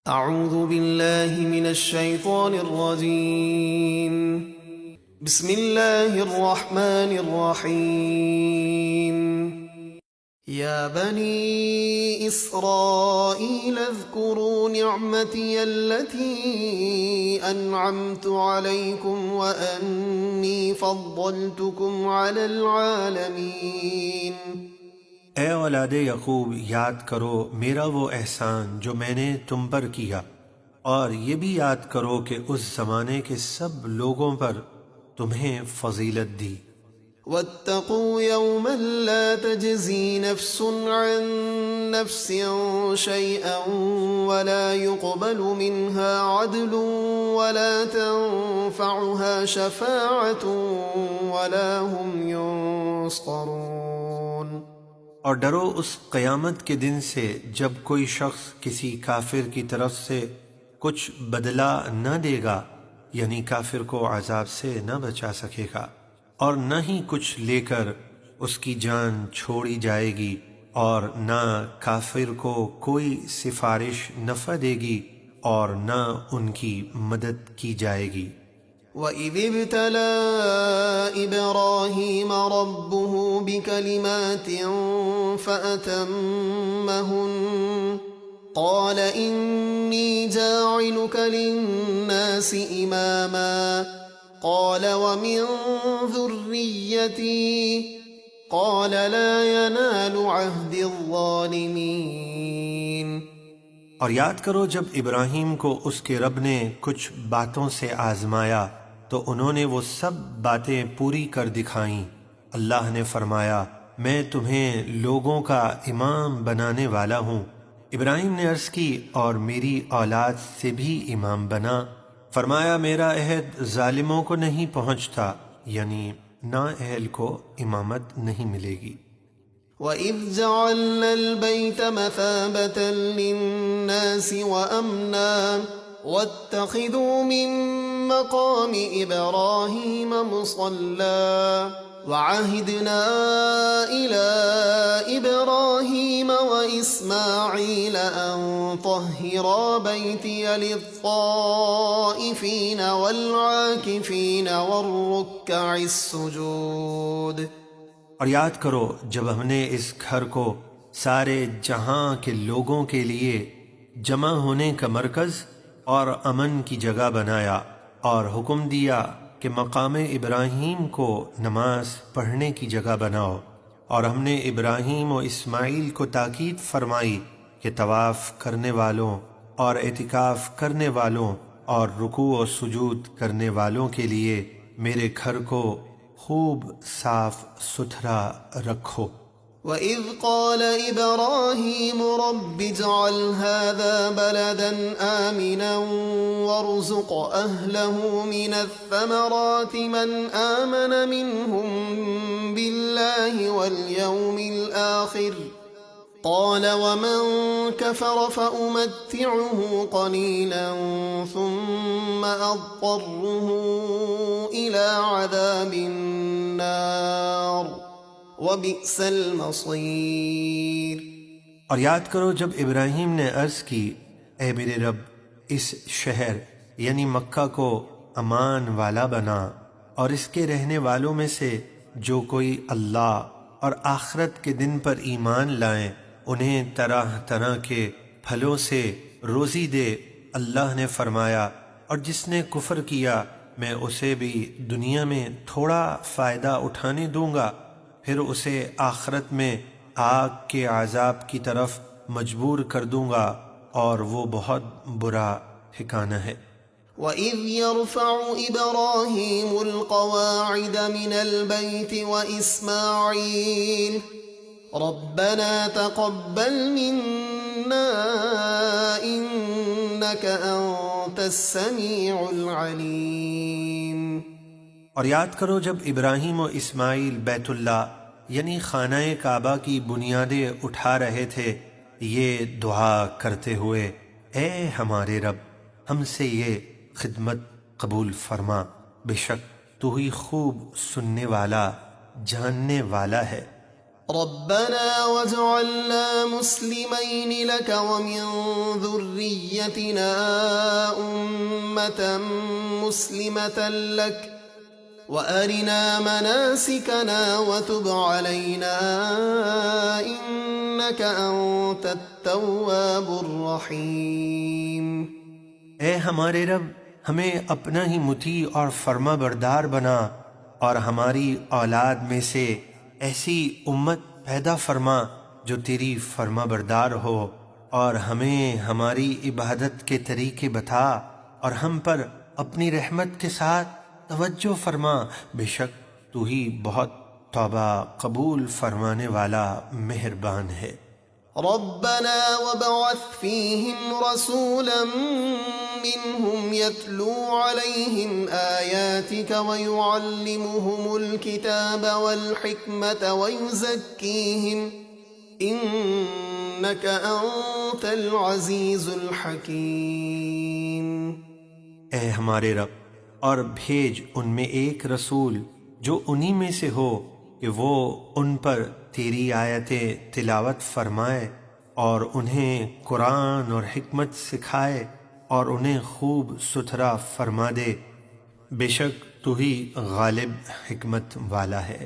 اعوذ باللہ من الشیطان الرجیم بسم اللہ الرحمن الرحیم یا بنی اسرائیل اذکروا نعمتی التي انعمت علیکم وانی فضلتکم علی العالمین۔ اے اولاد یعقوب، یاد کرو میرا وہ احسان جو میں نے تم پر کیا، اور یہ بھی یاد کرو کہ اس زمانے کے سب لوگوں پر تمہیں فضیلت دی۔ واتقوا يوما لا تجزي نفس عن نفس شيئا ولا يقبل منها عدل ولا تنفعها شفاعة ولا هم ينصرون۔ اور ڈرو اس قیامت کے دن سے جب کوئی شخص کسی کافر کی طرف سے کچھ بدلہ نہ دے گا، یعنی کافر کو عذاب سے نہ بچا سکے گا، اور نہ ہی کچھ لے کر اس کی جان چھوڑی جائے گی، اور نہ کافر کو کوئی سفارش نفع دے گی اور نہ ان کی مدد کی جائے گی۔ وَإِذِ ابْتَلَىٰ إِبْرَاهِيمَ رَبُّهُ بِكَلِمَاتٍ فَأَتَمَّهُنَّ قَالَ إِنِّي جَاعِلُكَ لِلنَّاسِ إِمَامًا قَالَ وَمِن ذُرِّيَّتِي قَالَ لَا يَنَالُ عَهْدِ الظَّالِمِينَ۔ اور یاد کرو جب ابراہیم کو اس کے رب نے کچھ باتوں سے آزمایا تو انہوں نے وہ سب باتیں پوری کر دکھائیں۔ اللہ نے فرمایا، میں تمہیں لوگوں کا امام بنانے والا ہوں۔ ابراہیم نے عرض کی، اور میری اولاد سے بھی امام بنا۔ فرمایا، میرا عہد ظالموں کو نہیں پہنچتا، یعنی نااہل کو امامت نہیں ملے گی۔ وَإِذْ جَعَلْنَا الْبَيْتَ مَثَابَةً لِلنَّاسِ وَأَمْنًا وَاتَّخِذُوا مِن مَّقَامِ إِبْرَاهِيمَ مُصَلًّى وَعَهِدْنَا إِلَىٰ إِبْرَاهِيمَ وَإِسْمَاعِيلَ أَن طَهِّرَا بَيْتِيَ لِلطَّائِفِينَ وَالْعَاكِفِينَ وَالرُّكَّعِ السُّجُودِ۔ اور یاد کرو جب ہم نے اس گھر کو سارے جہاں کے لوگوں کے لیے جمع ہونے کا مرکز اور امن کی جگہ بنایا، اور حکم دیا کہ مقام ابراہیم کو نماز پڑھنے کی جگہ بناؤ، اور ہم نے ابراہیم و اسماعیل کو تاکید فرمائی کہ طواف کرنے والوں اور اعتکاف کرنے والوں اور رکوع و سجود کرنے والوں کے لیے میرے گھر کو خوب صاف ستھرا رکھو۔ وَإِذْ قَالَ إِبْرَاهِيمُ رَبِّ اجْعَلْ هَٰذَا بَلَدًا آمِنًا وَارْزُقْ أَهْلَهُ مِنَ الثَّمَرَاتِ مَنْ آمَنَ مِنْهُم بِاللَّهِ وَالْيَوْمِ الْآخِرِ قَالَ وَمَن كَفَرَ فَأُمَتِّعُهُ قَلِيلًا ثُمَّ أَضْطَرُّهُ إِلَىٰ عَذَابِ النَّارِ وَبِئْسَ الْمَصِيرُ۔ اور یاد کرو جب ابراہیم نے عرض کی، اے میرے رب، اس شہر یعنی مکہ کو امان والا بنا، اور اس کے رہنے والوں میں سے جو کوئی اللہ اور آخرت کے دن پر ایمان لائیں انہیں طرح طرح کے پھلوں سے روزی دے۔ اللہ نے فرمایا، اور جس نے کفر کیا میں اسے بھی دنیا میں تھوڑا فائدہ اٹھانے دوں گا، پھر اسے آخرت میں آگ کے عذاب کی طرف مجبور کر دوں گا، اور وہ بہت برا ٹھکانہ ہے۔ وَإِذْ يَرْفَعُ إِبْرَاهِيمُ الْقَوَاعِدَ مِنَ الْبَيْتِ وَإِسْمَاعِيلُ رَبَّنَا تَقَبَّلْ مِنَّا إِنَّكَ أَنتَ السَّمِيعُ الْعَلِيمُ۔ اور یاد کرو جب ابراہیم و اسماعیل بیت اللہ یعنی خانہ کعبہ کی بنیادیں اٹھا رہے تھے، یہ دعا کرتے ہوئے، اے ہمارے رب، ہم سے یہ خدمت قبول فرما، بے شک تو ہی خوب سننے والا جاننے والا ہے۔ ربنا واجعلنا مسلمين لك ومن ذريتنا أمة مسلمة لك وأرنا مناسكنا وتب علينا إنك أنت التواب الرحيم۔ اے ہمارے رب، ہمیں اپنا ہی مطیع اور فرما بردار بنا، اور ہماری اولاد میں سے ایسی امت پیدا فرما جو تیری فرما بردار ہو، اور ہمیں ہماری عبادت کے طریقے بتا، اور ہم پر اپنی رحمت کے ساتھ توجہ فرما، بے شک تو ہی بہت توبہ قبول فرمانے والا مہربان ہے۔ ربنا وابعث فيهم رسولا منهم يتلو عليهم آياتك ويعلمهم الكتاب والحكمة ويزكيهم إنك أنت العزيز الحكيم۔ اے ہمارے رب، اور بھیج ان میں ایک رسول جو انہی میں سے ہو کہ وہ ان پر تیری آیتیں تلاوت فرمائے، اور انہیں قرآن اور حکمت سکھائے، اور انہیں خوب ستھرا فرما دے، بے شک تو ہی غالب حکمت والا ہے۔